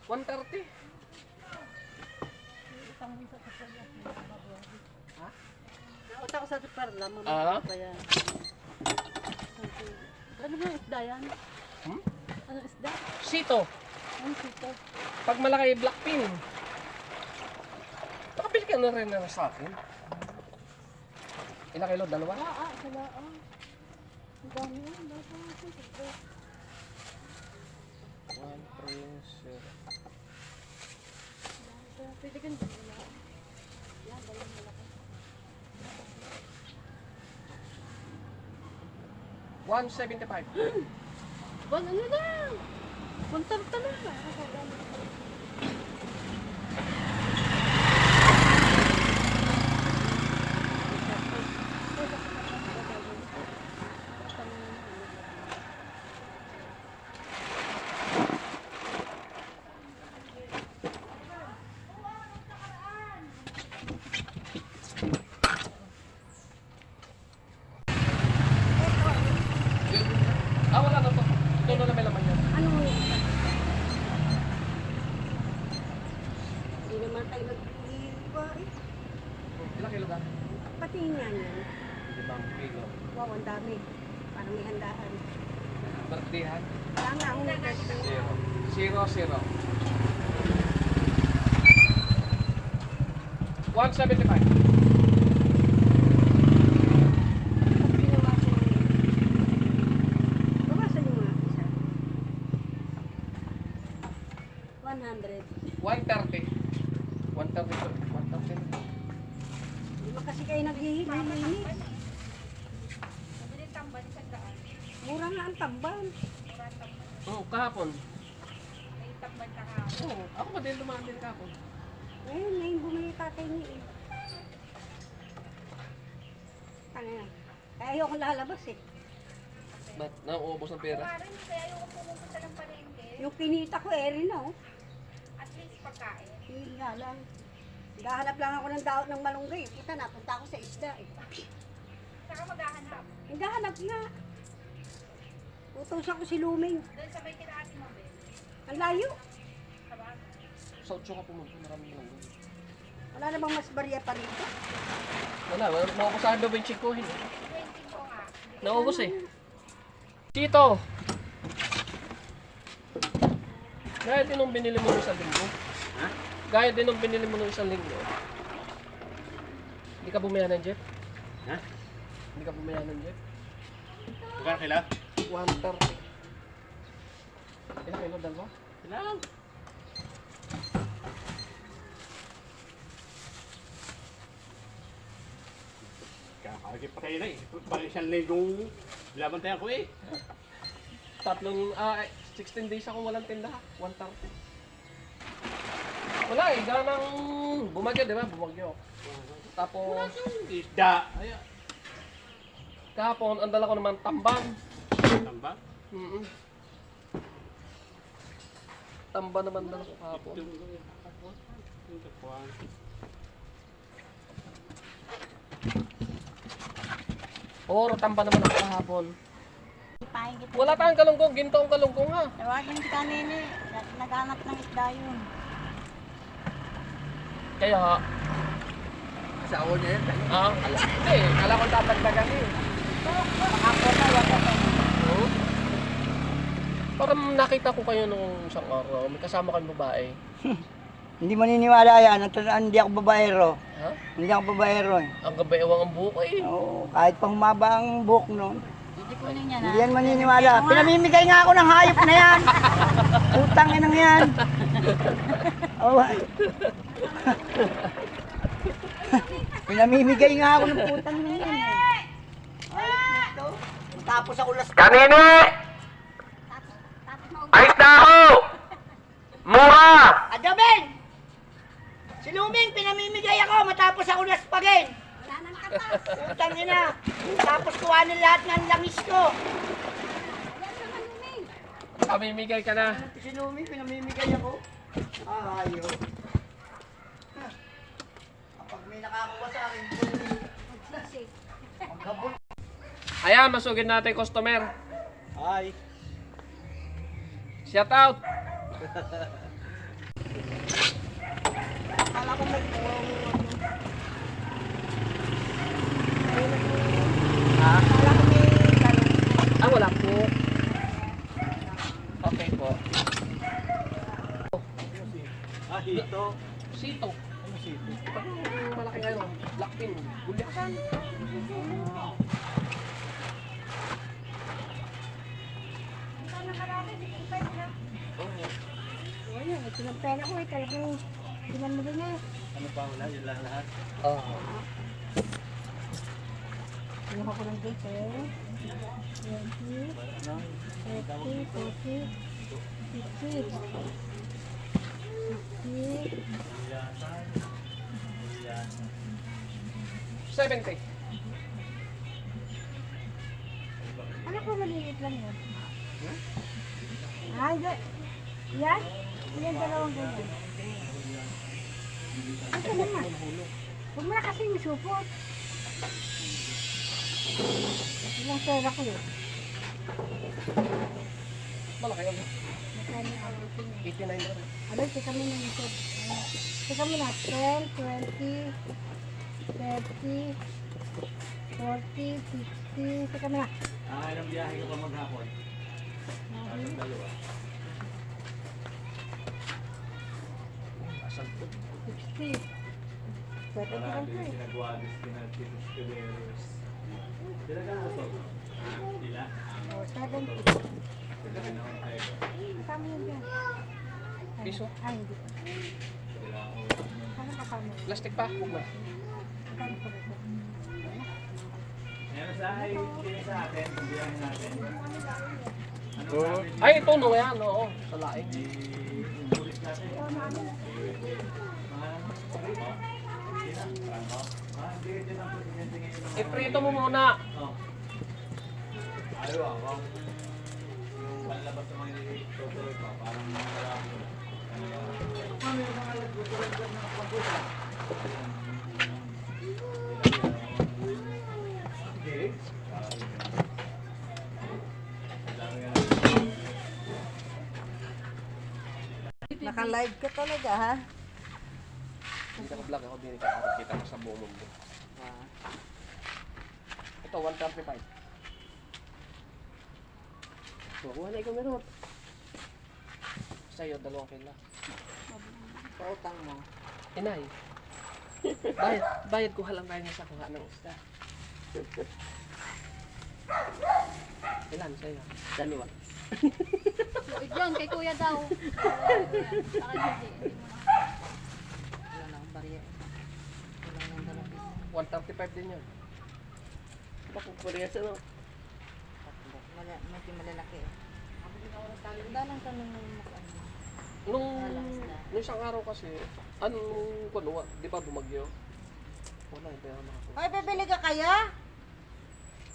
130. Nauta ko sa parla, Ah? mamaya pa yan. Ano ba yung isda yan? Hmm? Anong isda? Sito. Anong sito? Pag malaki, black pin. Nakabili ka na rin na sa akin. Ilang kilo? Dalawa? Sala. Ang dami yan. One, three, zero. Pwede kang dala. Yan, dalawang malaki. 175. Ano lang? Punta lang. Wala na to. Ito na may laman yan. Ano? Hindi naman tayo nag-iiba eh. Ilang kilo ka? Pati yan yan. 5 kilo. Wow, ang dami. Parang may handaan. Birthdayhan? Wala nga akong Zero. 175. Bawasan yung mga isa. 100. 130. 130. Di ba kasi kayo naghihimay-mainit? Mura nga ang tambal. Oo, kahapon. Oo, ako pa din dumaan din kahapon. Ngayon bumili tatay niya eh. Tanga na. Kaya ayoko lalabas eh. Ba't nauubos ng pera? Kaya ayoko pumunta ng palengke. Yung kinita ko rin na oh. At least pagkain. Hindi nga lang. Gahanap lang ako ng daot ng malunggay. Kita napunta ako sa isda eh. Saka maghahanap. Gahanap nga. Utos ako si Luming. Doon sa may tirahan mo, Ben. Ang layo. Sabag. Sa 8 ka pumunta, maraming lang. Wala namang mas barya pa rito. Wala, mauubusahan daw ba yung chikohin? 20 ko nga. Naubos eh. Tito! Gaya din nung binili mo ng isang linggo. Ha? Gaya din nung binili mo ng isang linggo. Hindi ka bumaya ng jeep? Ha? Hindi ka bumaya ng jeep? Magkano kila? 130. Ilang kilo? Dalawa? Kailangan. Kakakagip pa kayo na eh. Balik siyang linggong labantayan ko eh. 16 days ako walang tinda. 130. Wala eh, ganang bumagyo, di ba? Bumagyo. Tapos, Isda. Ay, kahapon, ang dala ko naman tambang. tamba. Tamba naman dala ko kahapon. Oo, tamba naman ako kahapon. Ipahin kita. Wala tayong kalungkong, ginto ang kalungkong ha. Tawagin kita nene. Naghanap ng isda yun. Kaya, Asawa niya yan. hindi, kala ko tatagdagan eh. Ako na wala pa. Oo. Parang nakita ko kayo nung isang araw, may kasama kayong babae. Hindi maniniwala yan. Hindi ako babaero. Ha? Hindi ako babaero eh. Ang gabayawang ang buhok eh. Oo, kahit pa humaba ang buhok noon. Ipunin niya na. Hindi yan maniniwala. Pinamimigay nga ako ng hayop na yan. Utang inang yan. Oh. Pinamimigay nga ako ng putang na yan. Tapos ako las... Kanini! Ayos na ako! Mura! Adobeng! Si Luming, pinamimigay ako matapos ako laspagin. Wala nang katas. Utang ina. Tapos kuhanin lahat ng langis ko. Pamimigay ka na. Si Luming, pinamimigay ako. Ayaw. Kapag may nakakuha sa akin, magkabul. Ayan, masugid natin customer. Ay. Shout out! Akala ko may Ha? Akala ko may talong. Ah, wala po. Okay po. Ah, dito. Sito. Ano sito? Parang malaki ano, blackpin. Gulyasan. O yan, ito ng pera ko eh. Talagang dinan mo din eh. Ano pa wala? Yun lang lahat. Oo. Kinuha ko ng date eh. 20, 30, 40, 50, 70. Ano ko maliliit lang yun? Ah, yan? Yan dalawang ganyan. Ito naman. Huwag mo na kasi misupot. Ilang pera ko yun. Malaki ano. Magkano ang abutin yun? 89 na rin. Abay, teka mo na misupot. Teka mo na. 10, 20, 30, 40, 60. Teka mo na. Ah, ilang biyahe ka pa maghapon? Parang dalawa. Asal po. 60. Pwede ko lang po eh. Ginagawa-dis, ginagawa-dis. Sila ka na to? Sila? O, 70. Sila ka na ako kayo. Kasama yun dyan. Piso? Ay, hindi. Sila ako. Ano kasama yun? Plastic pa. Huwag na. Kasama ko rin. Ngayon sa ay, hindi sa atin, kung biyahe natin. Ano Oo. sabi niyo? Ay, ito no yan. Oo. Sa laing. Umulit natin. Mga ano? Sina? Franco? Ah, hindi. Ito lang po. Tingin ngayon. Iprito mo muna. Oh. Ayaw ako. Yung panlabas ng mga tutuloy pa, parang wala ako. Ano yung mga nagtutuloy dyan ng pagkusa? Okay. Naka-live ka talaga, ha? Hindi ka vlog ako. Hindi ka kita ko sa buong mundo. Ito, 135. Huwag na ikaw meron. Sa'yo, 2 kilo. Pautang mo. Inay. Bayad kuha lang tayo sa kuha ng isda. Ilan sa'yo? 2. Wait yun, kay kuya daw. Saka hindi. Wala na akong barya. Wala nang dalapis. 135 din yun. Bakit parehas ano? Medyo malalaki eh. Wala nang tanong ng ano. Nung isang araw kasi, anong kuno, di ba bumagyo? Wala, hindi ako nakakuha. Ay, bibili ka kaya?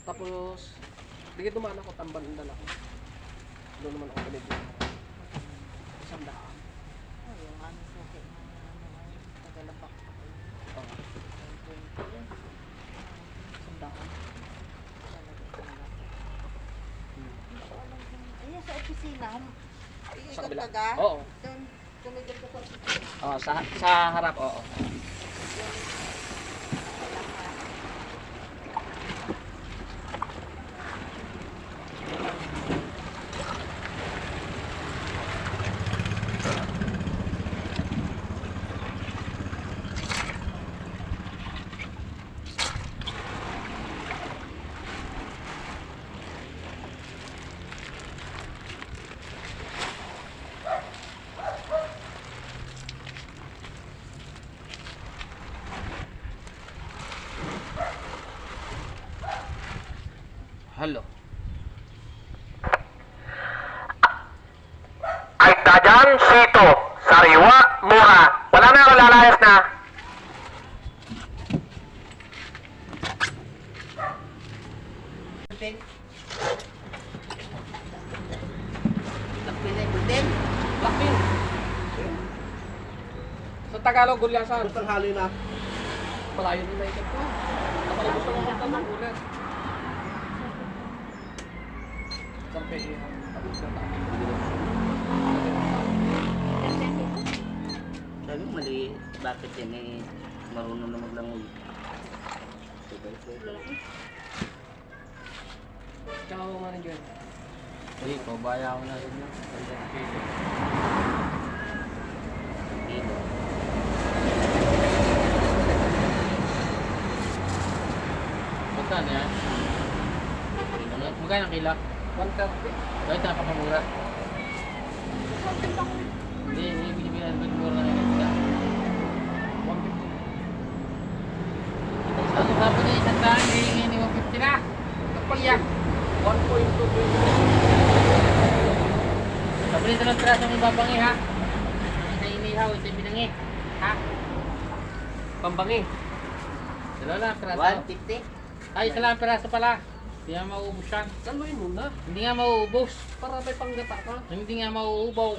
Tapos, di dumaan ako, tamban ang dala ko. Doon naman ako binigyan. 100. Oh, yung ano suki na ano, tagalabak. Oh. 20. Sandaan. Ayun sa opisina. Sa Ikot kabila. ka ga? Oo. Doon, tumigil ka sa opisina. Oh, sa harap, oo. Hello. Ay dadan, sito, sariwa, mura. Wala na ako lalayas na. Budeng. Lakbilay, budeng. Lakpin. Sa Tagalog, gulyasan. Tanghali na. Malayo din na ikot ko. Nakalabos na mga kanta ng ulit. Sampai tapos na tayo. bakit yan eh, marunong na maglangoy. Tsaka ako manager. Hindi, pabaya ko na rin yun. Kilo. Magkano yan? Magkano kilo? 130. Bakit napapamura? Hindi, binibilan ko mura na yung isda. 150. Ano ba po na isang daan? Hihingin ni 150 na. Kapalyak. 1.2. Pabili ito ng piraso ng babangi ha. Isa inihaw, isa binangi. Ha? Pambangi. Dalawa lang piraso. 150? Ay, isa lang piraso pala. Hindi nga mauubos yan. Saluhin mo na. Hindi nga mauubos. Para may panggata ka. Hindi nga mauubaw.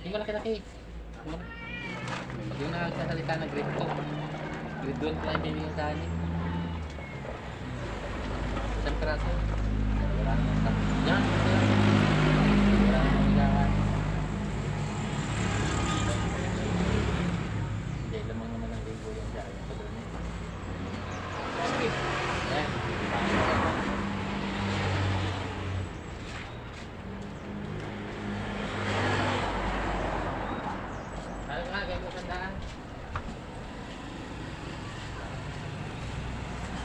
Hindi malaki-laki. Pag yung nagsasalita ng grade 2. Grade 1 pala yung bibigyan sa akin. Isang piraso. Wala naman sa yan. Wala naman hilahan. Hindi, lamang naman ang libo yan siya. Yung sa doon. Sige. Ayan. Ano nga, gaya mo sandaan.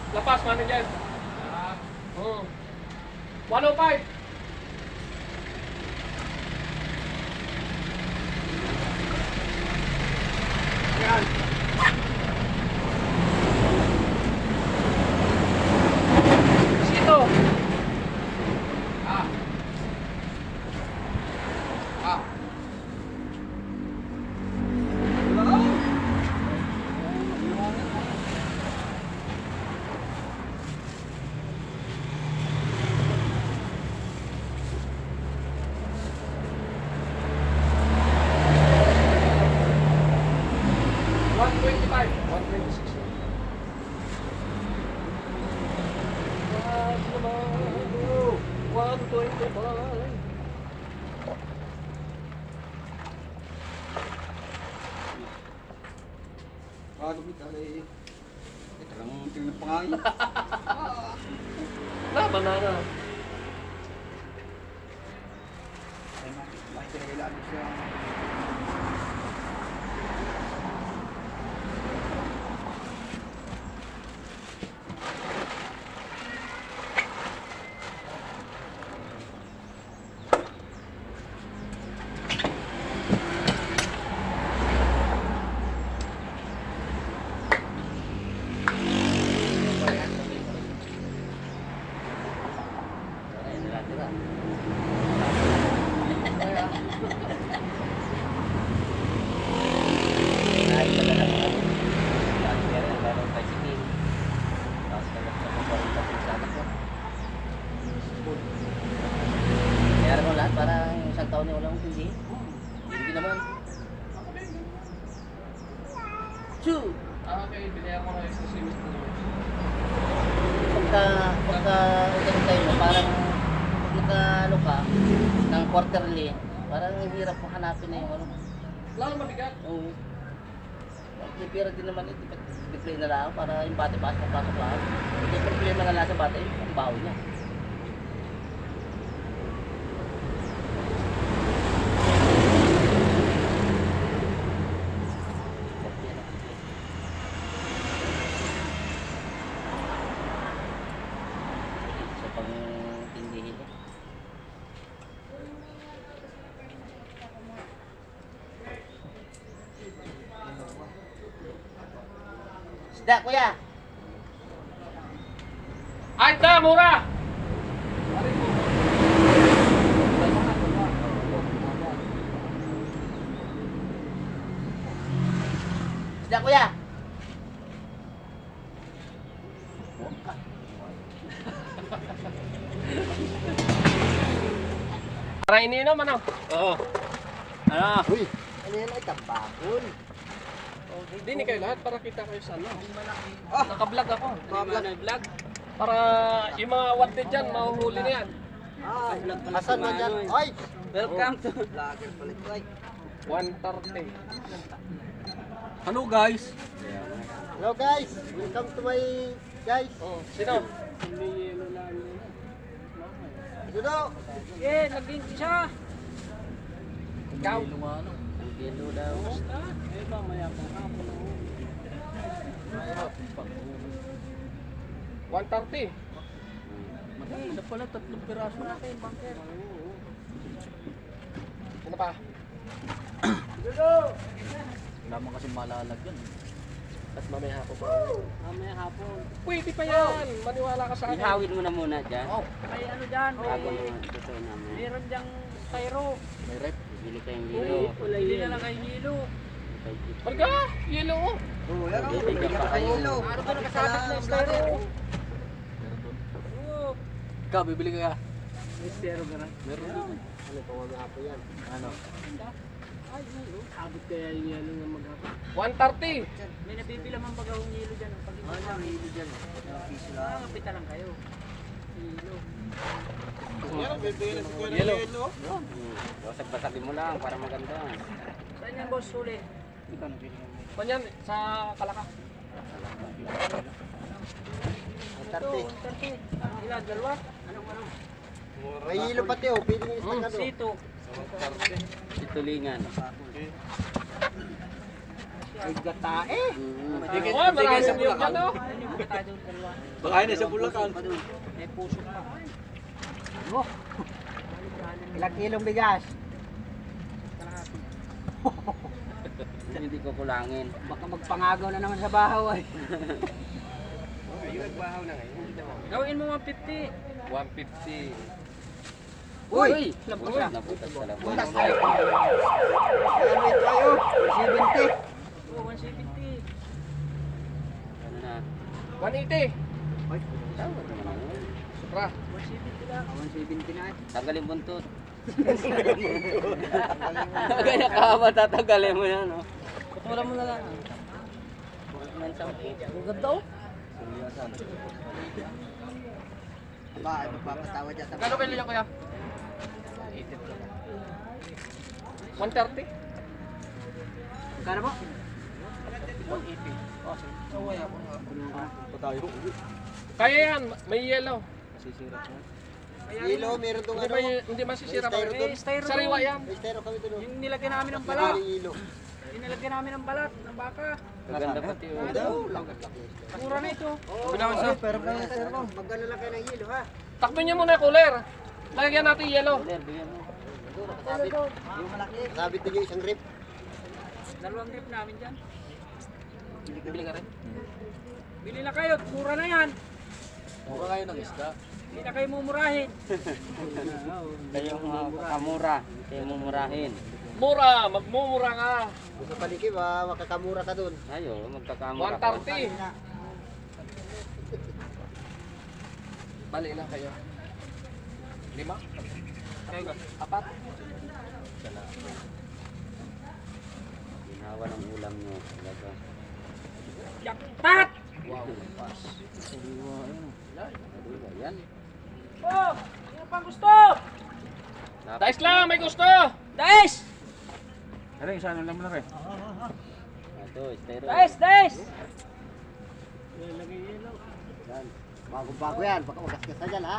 Lapas, manager. Oo. 105. Yan. Sito. Ah. Ah. Banana. Kaya ko lahat para yung isang taon na walang hindi. Hindi naman. Chu! Okay, binayan ko na yung sasimis ko. Pagka utang tayo mo, parang pag naka ano ka, ng quarterly, parang ang hirap mo hanapin na yung ano. Lalo mabigat. Oo. May pera din naman ito. Display na lang para yung bate pass papasok lahat. Hindi problema na lang sa bate, ang baho niya. Sa pang-tindihin niya. Isda, kuya! Ay, da, mura! Isda, kuya! Para ininom, ano? Oo. Ano? Uy! Ano yan ay tabakon? Hindi ni kayo lahat para kita kayo sa ano. Naka-vlog ako. Vlog? Para yung mga wanted dyan, mahuhuli na yan. Asan na dyan? Ay! Welcome to Vlogger Palit. 130. Hello guys. Hello guys, welcome to my guys. Oh, sino? Dudo! Eh, naging siya. Ikaw. Ang kilo daw. Eh, mamaya pa hapon ako. 130. Maganda pala, 3 piraso natin, bangker. Ano pa? Wala mo kasi malalagyan. At mamaya hapon pa. Mamaya hapon. Pwede pa yan. Maniwala ka sa akin. Ihawin mo na muna dyan. Oh. May ano dyan, Bago naman, totoo naman. meron dyang styro. May rep. Bili kayong hilo. Hindi na lang kayo hilo. Marga, yelo. Bibigyan pa kayo. Ano ba nakasabit na styro? Ikaw, bibili ka. May styro ka na. Meron din. Ano pa mga apo yan? Ano? Abot kaya yung yelo ng maghapon. 130. May nabibila man bagahong hilo dyan. Pag Ano, hilo dyan. Piso lang. kapita lang kayo. Hilo. Yelo. Basag-basagin mo lang para maganda. Saan yan boss huli? Kanyan, sa Kalaka. 30. 30. Ilan? Dalawa? Anong? May hilo pati oh, piling isang ano. Sito. Situlingan. Ay gatae. Oh, marami yung yan, oh. Ano yung gatae doon? Dalawa. Baka yun sa Bulacan. May puso pa. Ilang kilong bigas? Hindi ko kulangin. Baka magpangagaw na naman sa bahaw ay. Yung nagbahaw na ngayon. Hindi naman. Gawin mo 150. 150. Uy! Nabutas. Nabutas ka lang. Butas tayo. Gamit tayo. 70. Oo, 170. Ano na? 180. Tawad naman ako. Supra. 170 lang. 170 na. Tanggalin buntot. Kaya ka ba tatanggalin mo yan, no? Patulan mo na lang. Ang Ganda oh. Ba, ano pa patawad dyan? Gano'n kayo yan, kuya? 130? Kano po? 180. Kaya yan, may yellow. Hilo, meron tong Hindi, ano. hindi masisira pa. Styro doon. May styro Sariwa doon. yan. May styro kami doon. Yung nilagyan namin ng balat. Hilo. Yung nilagyan namin ng balat ng baka. Maganda pati yun. Mura na ito. Binawan sa. Pero styro ko. Magkano lang kayo ng hilo, ha? Takbo niyo muna yung cooler. Lagyan natin yellow. Ler, bigyan mo. Sabit. Yung malaki. Sabit din yung isang grip. Dalawang grip namin dyan. Bibili ka rin. Bili na kayo. Mura na yan. Mura kayo ng isda. Hindi na kayo mumurahin. Kayo kamura. Kayo mumurahin. Mura, magmumura ka. Sa paliki ba, makakamura ka doon. Ayo, magkakamura ka. 130. Bali na kayo. 5? Kayo, 4? Ginawa ng ulam nyo. Talaga. Jaktat! Wow, pas. Yan. Oh! Sino pang gusto? Dais lang, may gusto. Dais! Ano yung sana lang mo na kayo? Ito, styro. Dais! Dais! Yan. Bago-bago yan. Baka magasgas na dyan, ha?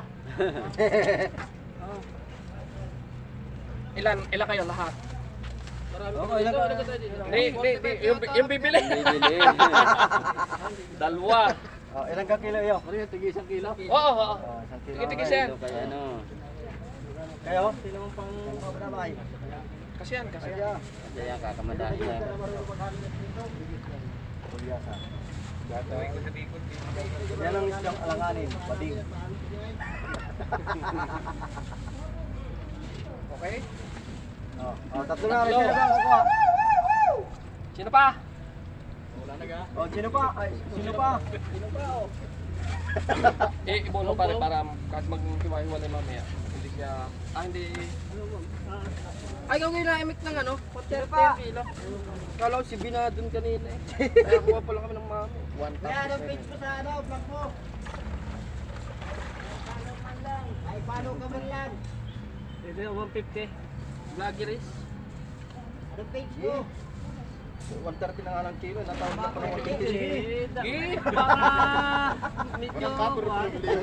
Ilan kayo lahat? Okay lang. Hindi, yung bibili. Bibili. Dalawa. Oh, ilang ka kilo yun? Ano yung tigi 1 kilo? Oo. Oh, 1 kilo. Tigil-tigil siya. Ito kaya ano. Kayo? Sino mong pang kabramay? Kasi yan. Kasi yan, kakamadahin yan. Kulyasa. Yan ang isang alanganin. Bading. Okay. Oh, tatlo na rin. Sino ba ang kukuha? Sino pa? Oh, sino pa? Ay, sino pa? Ibuno pa rin para kahit maghiwa-hiwalay mamaya. Hindi siya... hindi... Ay, okay na imik ng ano? 40 kilo. Kala ko si Binadon kanina eh. Kaya kuha pa lang kami ng mami. 1 Kaya anong page mo sa ano, vlog mo? Ay, paano ka man lang? Ito yung 150. Vloggeries. Anong page mo? 130 na nga lang kilo, natawag na parang 150. Medyo... Wala ka problema yan.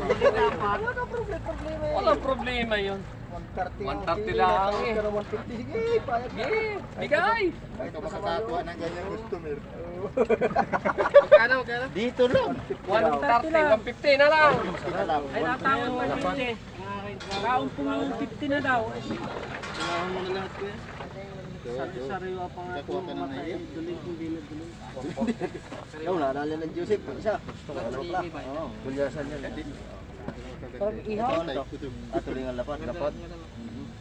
Walang problema yun. 130 130 lang eh. Pero 150, sige, payag na. Bigay! Kahit makakatuwa ng ganyang customer. Magkano? Dito lang. 130, 150 na lang. Ay, natawag pa 50. Kaon po yung 50 na daw. Kailangan mo na lahat ko yan. Sari-sariwa pa nga ito. Matay. Dulig, hindi na dulig. Ikaw, naalala ng Joseph. Isa. Oo, kulyasan yan. Pag ihaw. Tulingan lapat. Lapat.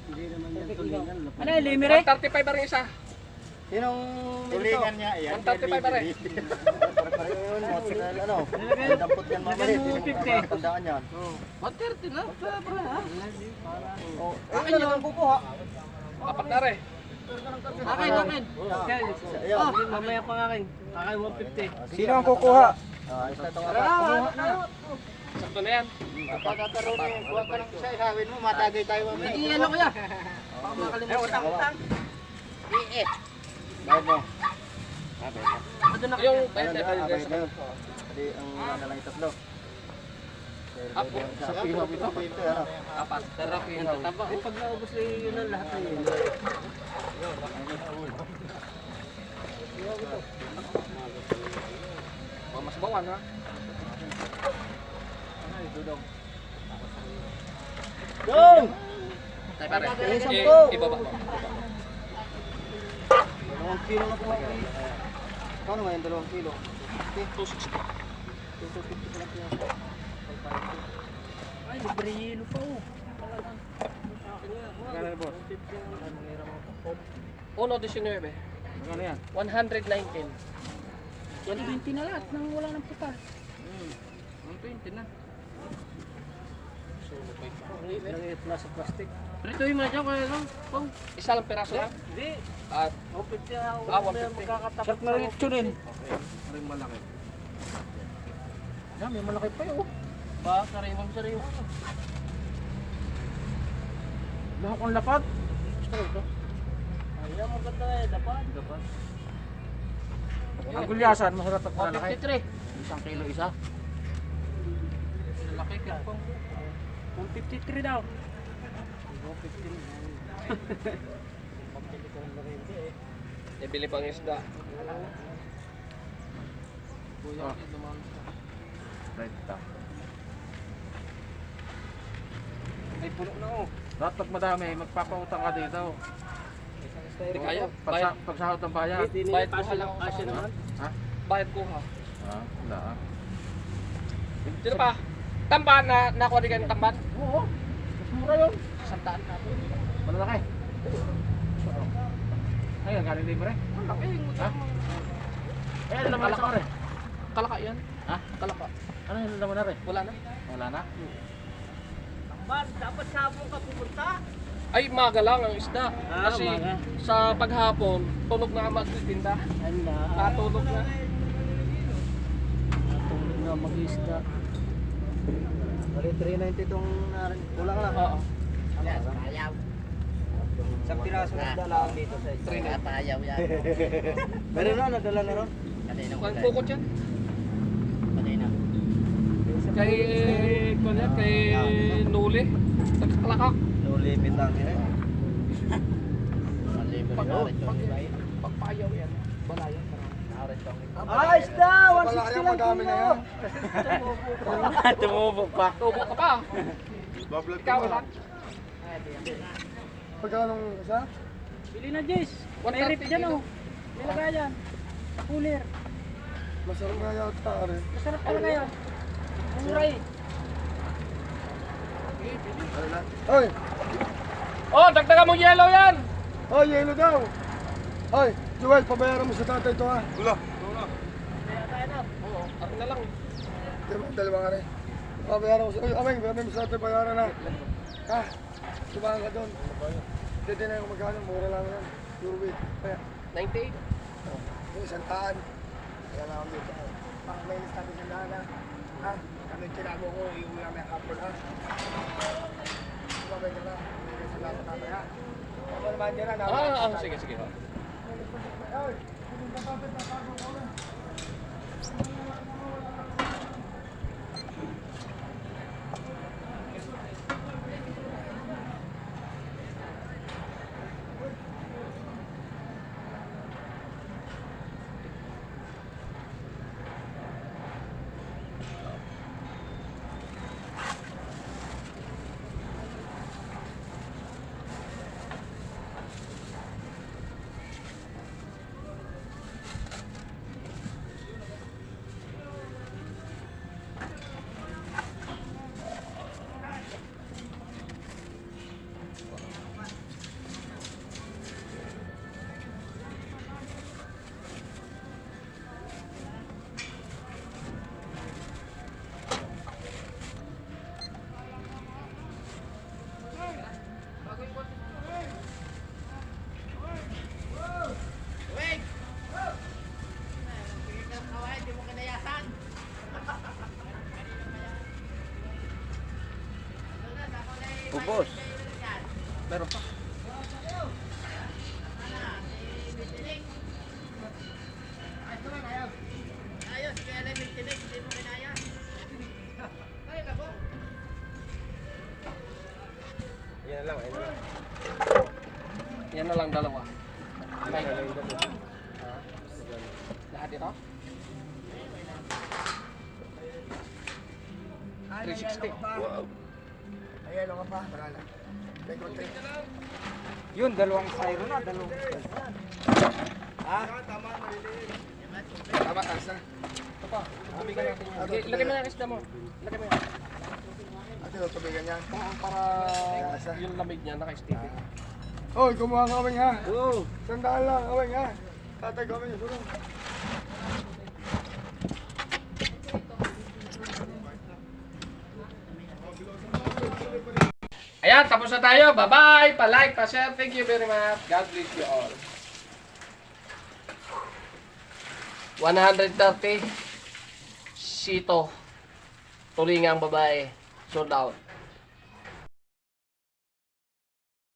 Hindi naman yan tulingan. Ano yung limire? 135 pa rin isa. Sinong Tulingan niya, yan. 135 pa rin. pareho yun? Mozzarella, ano? Dampot yan mamalit. Hindi mo tandaan yan. 130 na. Sobra ha. Oh, akin na lang kukuha. Apat na rin. Akin. Ayaw. Mamaya pa akin. Akin 150. Sino ang kukuha? Ayos na itong Sakto na yan. Pagkakaroon niya, buwan ka ng isa, ihawin mo, matagay tayo mamaya. Iyan ko yan. Baka makalimutan. Bayad mo. Yung Bayad na yun. Hindi, ang ano lang yung tatlo. Apo. Sa pihaw ito. Apat. Sarap yung taba. Pag naubos na yun ang lahat na yun. Mas bawan ha. Dong! Tayo pare. Eh, 10. Ibaba. 2 kilo na po ako. Kano ngayon 2 kilo? 260. 250 pa lang siya. Ay, libre yelo pa oh. Magkano boss? 1.19. Magkano yan? 119. 120 na lahat nang wala ng puta. 120 na. Nangit na sa plastic. Prito yung mga dyan kaya lang. Isa lang peraso lang? Hindi. At 150 Sarap na rin ito rin. Rin malaki. Yan, may malaki pa yun. Ba, sariwang sariwa. Lahok ang lapad. Gusto ko ito. Ayaw mo ganda eh. Dapat. Ang gulyasan, masarap at malaki. 153. 1 kilo isa. Laki kirpong. 153 daw. Ibili pang isda. Kuya, Oh. dumaan siya. Right ta. Ay, puno na oh. Lahat pag madami, magpapautang ka dito. Hindi kaya. Bayad. Pagsahod ng bayad. Bayad kuha lang. Kasi naman. Ha? Bayad kuha. Wala ah. Sino pa? Tamban na nakuha din kayo ng tamban? Oo. Mas mura yun. 100 na. Malalaki. Ayun, galing libre. Laki. Ha? Eh, ano naman sa rin? Kalaka yan. Ha? Kalaka. Ano yung naman na rin? Wala na. Wala na? Dapat sabong ka pupunta. Ay, maga lang ang isda. Kasi sa paghapon, tunog na magtitinda. Natulog na. Natulog na mag-isda. Bali 390 itong kulang lang. Oo. Isang piraso na dala dito sa isda. 3 Payaw yan. Pero na, nadala na ron. Ang bukod yan. Kanina. Kay, kunya, kay Nuli. Nagkakalakak. No limit lang yan. Pagpayaw yan. Balayan. Ah, isda! 160 lang kilo! Tumubo pa. Tubo ka pa. Bablog Ikaw lang. Pagkano isa? Bili na, Jess. May rip dyan oh. May lagayan. Cooler. Masarap nga yata rin. Masarap talaga yan. Mura eh. Oy! Oh, dagdagan mo yellow yan. Oh, yelo daw! Oy, Joel, pabayaran mo sa tatay ito ha. Oo, ako na lang. Dalawa nga rin. Pabayaran mo sa... Oy, aming, bayaran mo sa tatay, bayaran na. Ha? Sumahan ka doon. Hindi na yung magkano, mura lang yan. Pure weight. Kaya, 98. yung isang taan. Kaya na ako dito. Pang may list natin sa daan ha. Ha? Kami tinago ko, iuwi kami ang couple ha. Sumabay ka na. Hindi sa tatay ha. Ako naman dyan ha. Sige. Oy, boss. Meron pa. Yan na lang dalawa. Okay. Lahat ito? 360. Yun, dalawang styro na, dalawang. Tama, taas na. Ito pa, tubigan natin yun. Okay, ilagay mo na yung isda mo. Ilagay mo yan. Para yung lamig niya naka-sticky. Hoy, kumuha ka kami ha. Oo. Sandaan lang kami ha. Tatay kami yung sulong. Ayan, tapos na tayo. Bye-bye! Pa-like, pa-share. Thank you very much. God bless you all. 130 sito. Tulingang babae. Sold out.